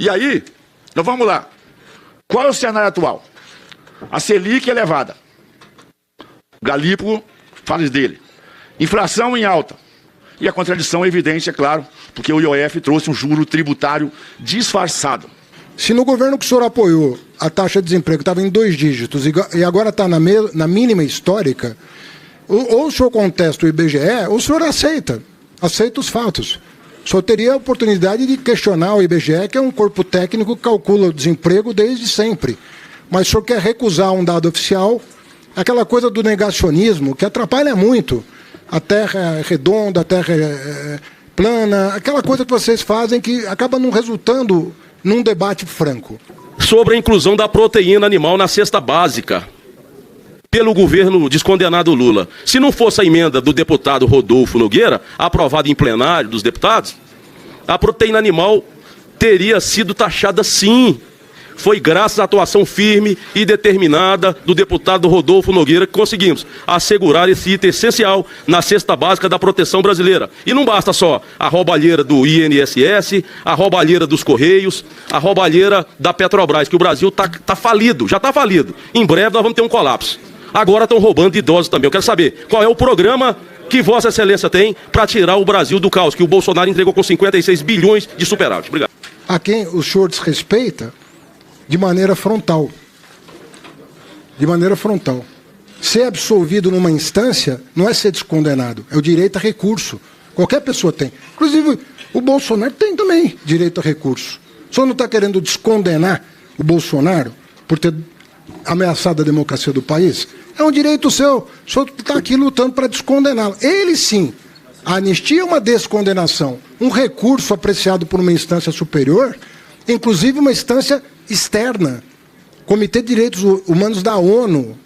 E aí, então vamos lá. Qual é o cenário atual? A Selic é elevada. Galípolo fala dele. Inflação em alta. E a contradição é evidente, é claro, porque o IOF trouxe um juro tributário disfarçado. Se no governo que o senhor apoiou a taxa de desemprego estava em 2 dígitos e agora está na mínima histórica, ou o senhor contesta o IBGE, ou o senhor aceita os fatos. O senhor teria a oportunidade de questionar o IBGE, que é um corpo técnico que calcula o desemprego desde sempre. Mas o senhor quer recusar um dado oficial, aquela coisa do negacionismo, que atrapalha muito. A terra é redonda, a terra é plana, aquela coisa que vocês fazem que acaba não resultando num debate franco. Sobre a inclusão da proteína animal na cesta básica, pelo governo descondenado Lula. Se não fosse a emenda do deputado Rodolfo Nogueira, aprovada em plenário dos deputados, a proteína animal teria sido taxada sim. Foi graças à atuação firme e determinada do deputado Rodolfo Nogueira que conseguimos assegurar esse item essencial na cesta básica da proteção brasileira. E não basta só a roubalheira do INSS, a roubalheira dos Correios, a roubalheira da Petrobras, que o Brasil tá falido, já está falido. Em breve nós vamos ter um colapso. Agora estão roubando de idosos também. Eu quero saber qual é o programa que Vossa Excelência tem para tirar o Brasil do caos, que o Bolsonaro entregou com 56 bilhões de superávit. Obrigado. A quem o senhor desrespeita de maneira frontal. De maneira frontal. Ser absolvido numa instância não é ser descondenado, é o direito a recurso. Qualquer pessoa tem. Inclusive, o Bolsonaro tem também direito a recurso. O senhor não está querendo descondenar o Bolsonaro por ter ameaçado a democracia do país? É um direito seu. O senhor está aqui lutando para descondená-lo. Ele sim. A anistia é uma descondenação. Um recurso apreciado por uma instância superior, inclusive uma instância externa. O Comitê de Direitos Humanos da ONU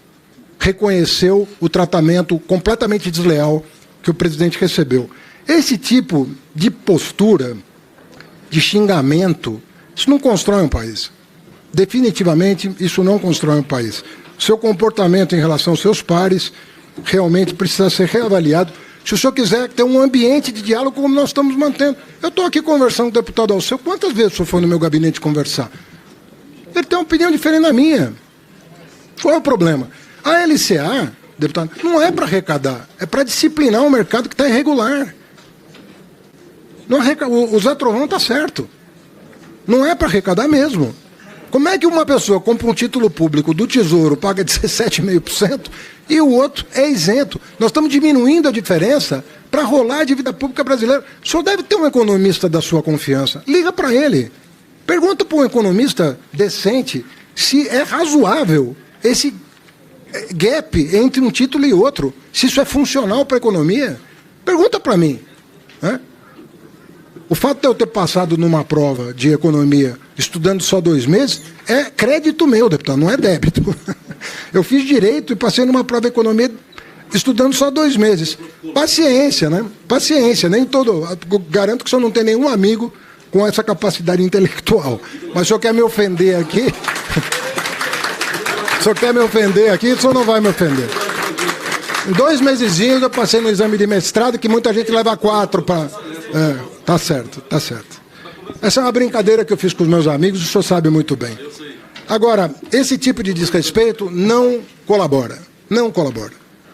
reconheceu o tratamento completamente desleal que o presidente recebeu. Esse tipo de postura, de xingamento, isso não constrói um país. Definitivamente, isso não constrói um país. O seu comportamento em relação aos seus pares realmente precisa ser reavaliado. Se o senhor quiser ter um ambiente de diálogo como nós estamos mantendo. Eu estou aqui conversando com o deputado Alceu. Quantas vezes o senhor foi no meu gabinete conversar? Ele tem uma opinião diferente da minha. Qual é o problema? A LCA, deputado, não é para arrecadar, é para disciplinar um mercado que está irregular. Não o Zé Trovão está certo. Não é para arrecadar mesmo. Como é que uma pessoa compra um título público do Tesouro, paga 17,5%, e o outro é isento? Nós estamos diminuindo a diferença para rolar a dívida pública brasileira. O senhor deve ter um economista da sua confiança. Liga para ele. Pergunta para um economista decente se é razoável esse gap entre um título e outro, se isso é funcional para a economia. Pergunta para mim. Né? O fato de eu ter passado numa prova de economia estudando só 2 meses é crédito meu, deputado, não é débito. Eu fiz direito e passei numa prova de economia estudando só 2 meses. Paciência, né? Paciência. Nem todo. Garanto que o senhor não tem nenhum amigo com essa capacidade intelectual. Mas o senhor quer me ofender aqui? O senhor quer me ofender aqui? O senhor não vai me ofender. Em 2 mesezinhos eu passei no exame de mestrado, que muita gente leva 4 para... Tá certo, tá certo. Essa é uma brincadeira que eu fiz com os meus amigos, o senhor sabe muito bem. Agora, esse tipo de desrespeito não colabora. Não colabora.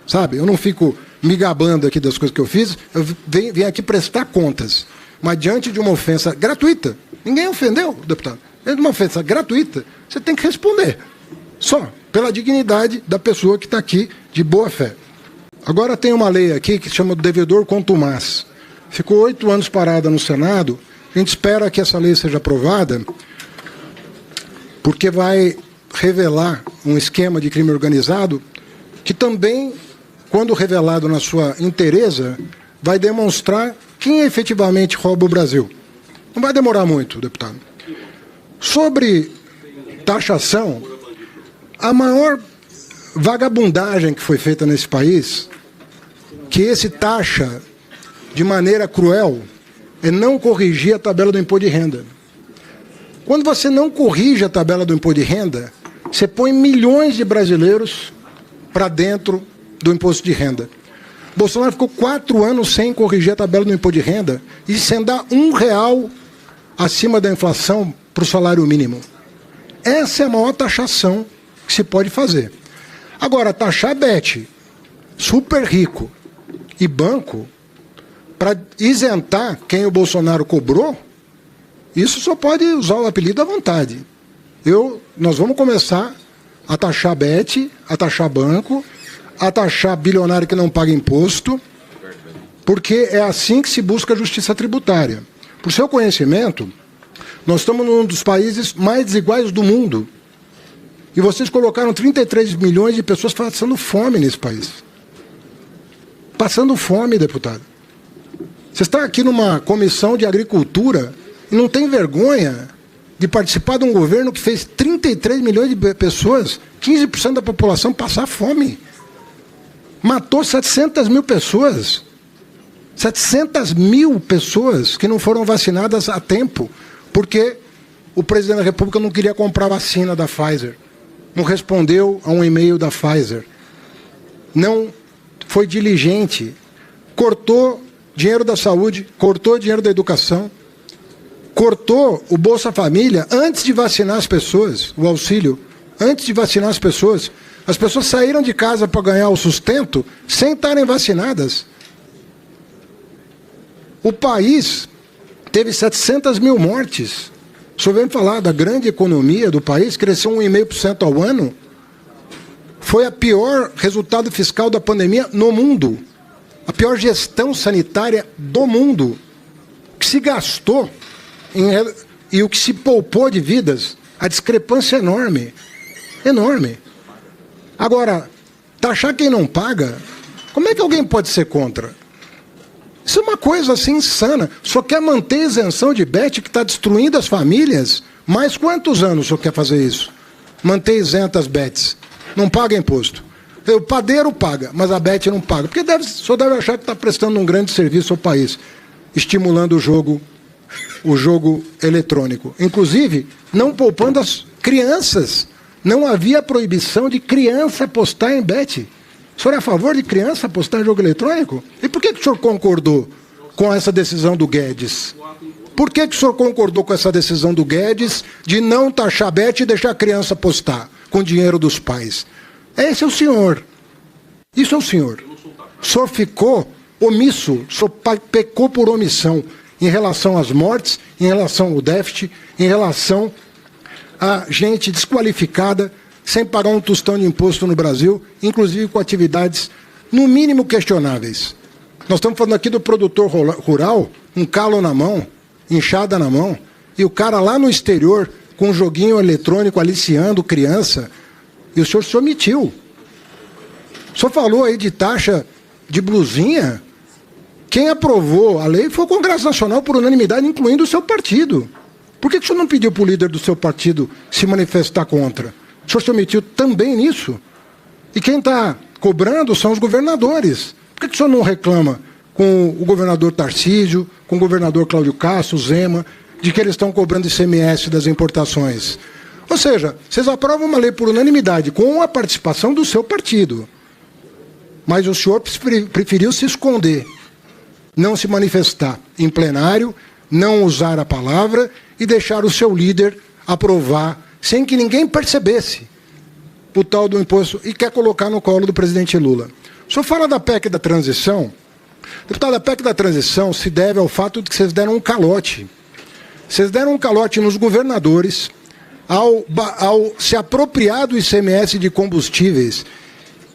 Sabe? Eu não fico me gabando aqui das coisas que eu fiz, eu venho aqui prestar contas. Mas diante de uma ofensa gratuita, ninguém ofendeu, deputado. Diante de uma ofensa gratuita, você tem que responder. Só pela dignidade da pessoa que está aqui de boa fé. Agora tem uma lei aqui que se chama devedor contumaz. Ficou 8 anos parada no Senado. A gente espera que essa lei seja aprovada, porque vai revelar um esquema de crime organizado que também, quando revelado na sua inteireza, vai demonstrar quem efetivamente rouba o Brasil. Não vai demorar muito, deputado. Sobre taxação, a maior vagabundagem que foi feita nesse país, que esse taxa de maneira cruel, é não corrigir a tabela do imposto de renda. Quando você não corrige a tabela do imposto de renda, você põe milhões de brasileiros para dentro do imposto de renda. Bolsonaro ficou 4 anos sem corrigir a tabela do imposto de renda e sem dar R$1 acima da inflação para o salário mínimo. Essa é a maior taxação que se pode fazer. Agora, taxar Bet, super rico e banco, para isentar quem o Bolsonaro cobrou, isso só pode usar o apelido à vontade. Nós vamos começar a taxar Bet, a taxar banco, a taxar bilionário que não paga imposto, porque é assim que se busca a justiça tributária. Por seu conhecimento, nós estamos num dos países mais desiguais do mundo. E vocês colocaram 33 milhões de pessoas passando fome nesse país. Passando fome, deputado. Você está aqui numa comissão de agricultura e não tem vergonha de participar de um governo que fez 33 milhões de pessoas, 15% da população, passar fome. Matou 700 mil pessoas. 700 mil pessoas que não foram vacinadas a tempo, porque o presidente da República não queria comprar vacina da Pfizer. Não respondeu a um e-mail da Pfizer. Não foi diligente. Cortou dinheiro da saúde, cortou dinheiro da educação, cortou o Bolsa Família antes de vacinar as pessoas, o auxílio, antes de vacinar as pessoas. As pessoas saíram de casa para ganhar o sustento sem estarem vacinadas. O país teve 700 mil mortes. O senhor vem falar da grande economia do país, cresceu 1,5% ao ano. Foi o pior resultado fiscal da pandemia no mundo. A pior gestão sanitária do mundo. O que se gastou e o que se poupou de vidas, a discrepância é enorme. Enorme. Agora, taxar quem não paga, como é que alguém pode ser contra? Isso é uma coisa assim insana. Só quer manter a isenção de Bet que está destruindo as famílias. Mais quantos anos o senhor quer fazer isso? Manter isentas Bets. Não paga imposto. O padeiro paga, mas a Bet não paga. Porque o senhor deve achar que está prestando um grande serviço ao país, estimulando o jogo eletrônico. Inclusive, não poupando as crianças. Não havia proibição de criança apostar em Bet. O senhor é a favor de criança apostar em jogo eletrônico? E por que o senhor concordou com essa decisão do Guedes? Por que o senhor concordou com essa decisão do Guedes de não taxar Bet e deixar a criança apostar com o dinheiro dos pais? Esse é o senhor. Isso é o senhor. O senhor ficou omisso, o senhor pecou por omissão em relação às mortes, em relação ao déficit, em relação a gente desqualificada, sem pagar um tostão de imposto no Brasil, inclusive com atividades, no mínimo, questionáveis. Nós estamos falando aqui do produtor rural, um calo na mão, inchada na mão, e o cara lá no exterior, com um joguinho eletrônico, aliciando criança, e o senhor se omitiu. O senhor falou aí de taxa de blusinha. Quem aprovou a lei foi o Congresso Nacional por unanimidade, incluindo o seu partido. Por que o senhor não pediu para o líder do seu partido se manifestar contra? O senhor se omitiu também nisso? E quem está cobrando são os governadores. Por que o senhor não reclama com o governador Tarcísio, com o governador Cláudio Castro, Zema, de que eles estão cobrando ICMS das importações? Ou seja, vocês aprovam uma lei por unanimidade, com a participação do seu partido. Mas o senhor preferiu se esconder, não se manifestar em plenário, não usar a palavra e deixar o seu líder aprovar sem que ninguém percebesse o tal do imposto e quer colocar no colo do presidente Lula. O senhor fala da PEC da transição. Deputado, a PEC da transição se deve ao fato de que vocês deram um calote. Vocês deram um calote nos governadores ao se apropriar do ICMS de combustíveis.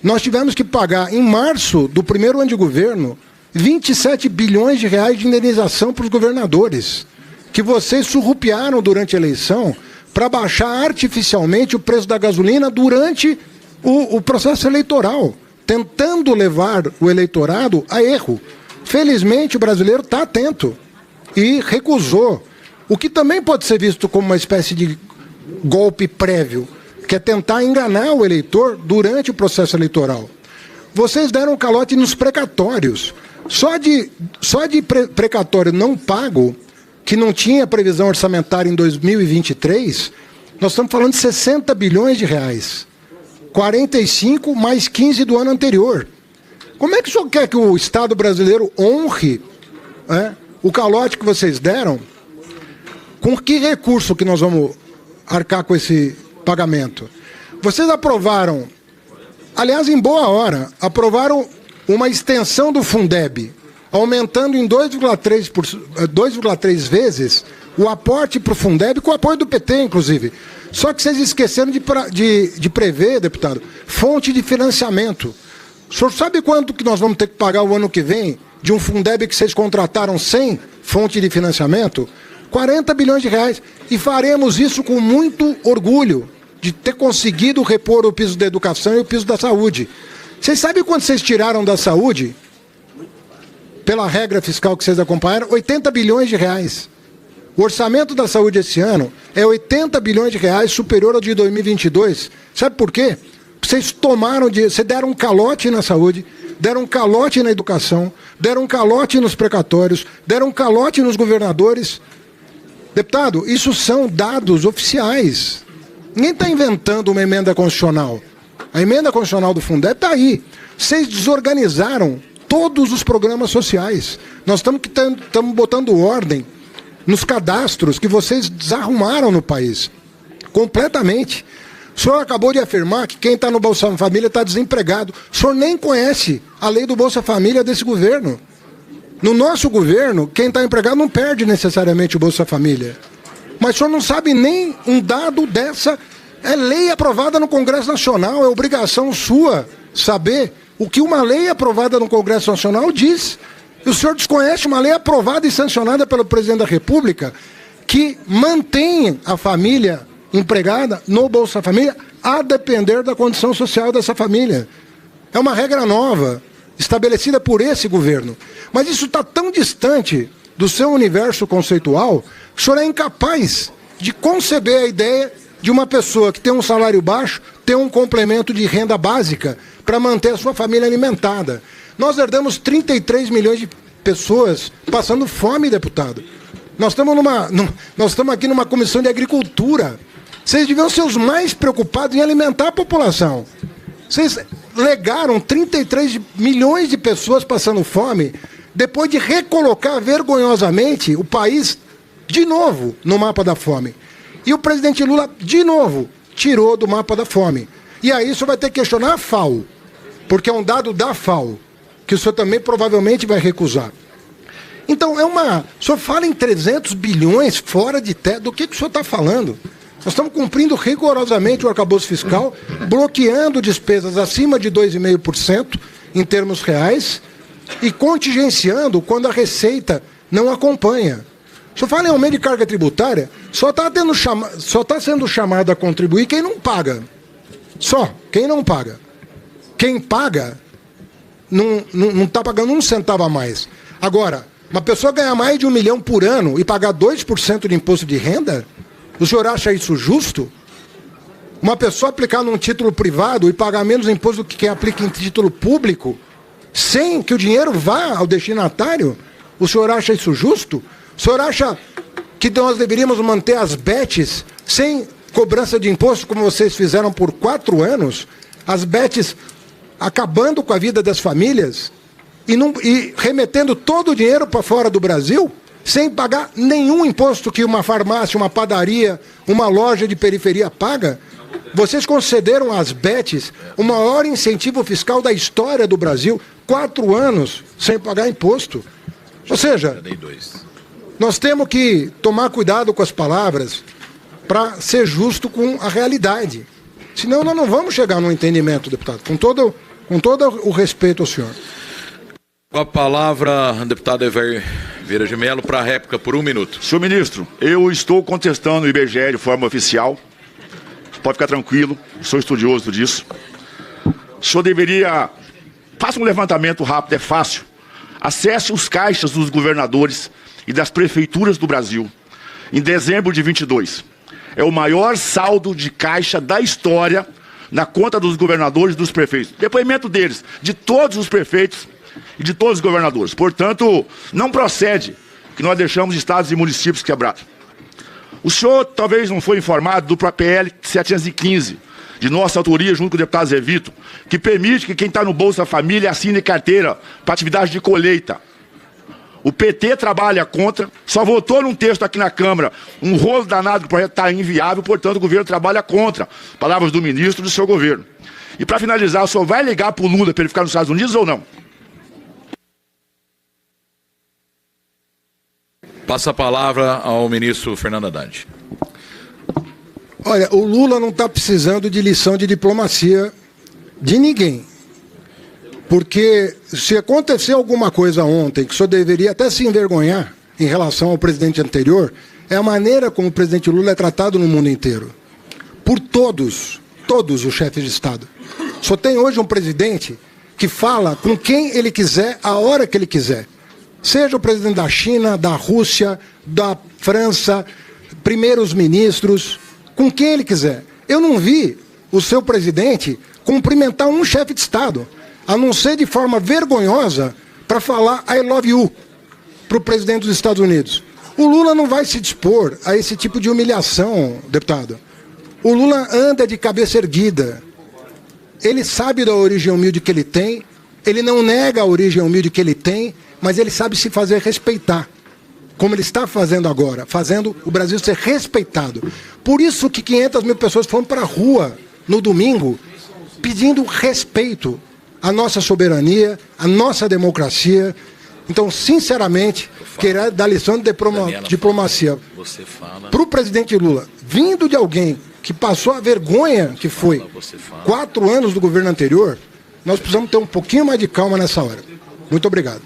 Nós tivemos que pagar, em março do primeiro ano de governo, 27 bilhões de reais de indenização para os governadores, que vocês surrupiaram durante a eleição para baixar artificialmente o preço da gasolina durante o processo eleitoral, tentando levar o eleitorado a erro. Felizmente, o brasileiro está atento e recusou, o que também pode ser visto como uma espécie de golpe prévio, que é tentar enganar o eleitor durante o processo eleitoral. Vocês deram um calote nos precatórios. Só de precatório não pago, que não tinha previsão orçamentária em 2023, nós estamos falando de 60 bilhões de reais. 45 mais 15 do ano anterior. Como é que o senhor quer que o Estado brasileiro honre o calote que vocês deram? Com que recurso que nós vamos arcar com esse pagamento? Vocês aprovaram, aliás, em boa hora, aprovaram uma extensão do Fundeb, aumentando em 2,3 vezes o aporte para o Fundeb, com o apoio do PT, inclusive. Só que vocês esqueceram de prever, deputado, fonte de financiamento. O senhor sabe quanto que nós vamos ter que pagar o ano que vem de um Fundeb que vocês contrataram sem fonte de financiamento? 40 bilhões de reais. E faremos isso com muito orgulho de ter conseguido repor o piso da educação e o piso da saúde. Vocês sabem quanto vocês tiraram da saúde? Pela regra fiscal que vocês acompanharam, 80 bilhões de reais. O orçamento da saúde esse ano é 80 bilhões de reais superior ao de 2022. Sabe por quê? Vocês deram um calote na saúde, deram um calote na educação, deram um calote nos precatórios, deram um calote nos governadores. Deputado, isso são dados oficiais. Ninguém está inventando uma emenda constitucional. A emenda constitucional do Fundeb está aí. Vocês desorganizaram todos os programas sociais. Nós estamos botando ordem nos cadastros que vocês desarrumaram no país. Completamente. O senhor acabou de afirmar que quem está no Bolsa Família está desempregado. O senhor nem conhece a lei do Bolsa Família desse governo. No nosso governo, quem está empregado não perde necessariamente o Bolsa Família. Mas o senhor não sabe nem um dado dessa. É lei aprovada no Congresso Nacional, é obrigação sua saber o que uma lei aprovada no Congresso Nacional diz. E o senhor desconhece uma lei aprovada e sancionada pelo presidente da República que mantém a família empregada no Bolsa Família a depender da condição social dessa família. É uma regra nova, estabelecida por esse governo. Mas isso está tão distante do seu universo conceitual, o senhor é incapaz de conceber a ideia de uma pessoa que tem um salário baixo ter um complemento de renda básica para manter a sua família alimentada. Nós herdamos 33 milhões de pessoas passando fome, deputado. Nós estamos aqui numa comissão de agricultura. Vocês deviam ser os mais preocupados em alimentar a população. Vocês legaram 33 milhões de pessoas passando fome depois de recolocar vergonhosamente o país de novo no mapa da fome. E o presidente Lula, de novo, tirou do mapa da fome. E aí o senhor vai ter que questionar a FAO, porque é um dado da FAO, que o senhor também provavelmente vai recusar. Então, o senhor fala em 300 bilhões fora de teto, do que o senhor está falando? Nós estamos cumprindo rigorosamente o arcabouço fiscal, bloqueando despesas acima de 2,5% em termos reais e contingenciando quando a receita não acompanha. O senhor fala em aumento de carga tributária, só está sendo chamado a contribuir quem não paga. Só, quem não paga. Quem paga não está pagando um centavo a mais. Agora, uma pessoa ganhar mais de 1 milhão por ano e pagar 2% de imposto de renda, o senhor acha isso justo? Uma pessoa aplicar num título privado e pagar menos imposto do que quem aplica em título público, sem que o dinheiro vá ao destinatário, o senhor acha isso justo? O senhor acha que nós deveríamos manter as BETs sem cobrança de imposto, como vocês fizeram por 4 anos? As BETs acabando com a vida das famílias e remetendo todo o dinheiro para fora do Brasil, sem pagar nenhum imposto que uma farmácia, uma padaria, uma loja de periferia paga? Vocês concederam às BETs o maior incentivo fiscal da história do Brasil, 4 anos sem pagar imposto. Ou seja, nós temos que tomar cuidado com as palavras para ser justo com a realidade. Senão nós não vamos chegar num entendimento, deputado, com todo o respeito ao senhor. Com a palavra, deputado Ever Vieira de Mello, para a réplica por 1 minuto. Senhor ministro, eu estou contestando o IBGE de forma oficial. Pode ficar tranquilo, sou estudioso disso. O senhor deveria... Faça um levantamento rápido, é fácil. Acesse os caixas dos governadores e das prefeituras do Brasil. Em dezembro de 22. É o maior saldo de caixa da história na conta dos governadores e dos prefeitos. Depoimento deles, de todos os prefeitos e de todos os governadores. Portanto, não procede que nós deixamos estados e municípios quebrados. O senhor talvez não foi informado do PL 715, de nossa autoria, junto com o deputado Zé Vito, que permite que quem está no Bolsa Família assine carteira para atividade de colheita. O PT trabalha contra, só votou num texto aqui na Câmara, um rolo danado que o projeto está inviável, portanto o governo trabalha contra. Palavras do ministro do seu governo. E para finalizar, o senhor vai ligar para o Lula para ele ficar nos Estados Unidos ou não? Passa a palavra ao ministro Fernando Haddad. Olha, o Lula não está precisando de lição de diplomacia de ninguém. Porque se acontecer alguma coisa ontem que o senhor deveria até se envergonhar em relação ao presidente anterior, é a maneira como o presidente Lula é tratado no mundo inteiro. Por todos os chefes de Estado. Só tem hoje um presidente que fala com quem ele quiser, a hora que ele quiser. Seja o presidente da China, da Rússia, da França, primeiros ministros, com quem ele quiser. Eu não vi o seu presidente cumprimentar um chefe de Estado, a não ser de forma vergonhosa para falar I love you para o presidente dos Estados Unidos. O Lula não vai se dispor a esse tipo de humilhação, deputado. O Lula anda de cabeça erguida. Ele sabe da origem humilde que ele tem, ele não nega a origem humilde que ele tem, mas ele sabe se fazer respeitar, como ele está fazendo agora, fazendo o Brasil ser respeitado. Por isso que 500 mil pessoas foram para a rua no domingo, pedindo respeito à nossa soberania, à nossa democracia. Então, sinceramente, queria dar lição de diplomacia para o presidente Lula, vindo de alguém que passou a vergonha que foi 4 anos do governo anterior. Nós precisamos ter um pouquinho mais de calma nessa hora. Muito obrigado.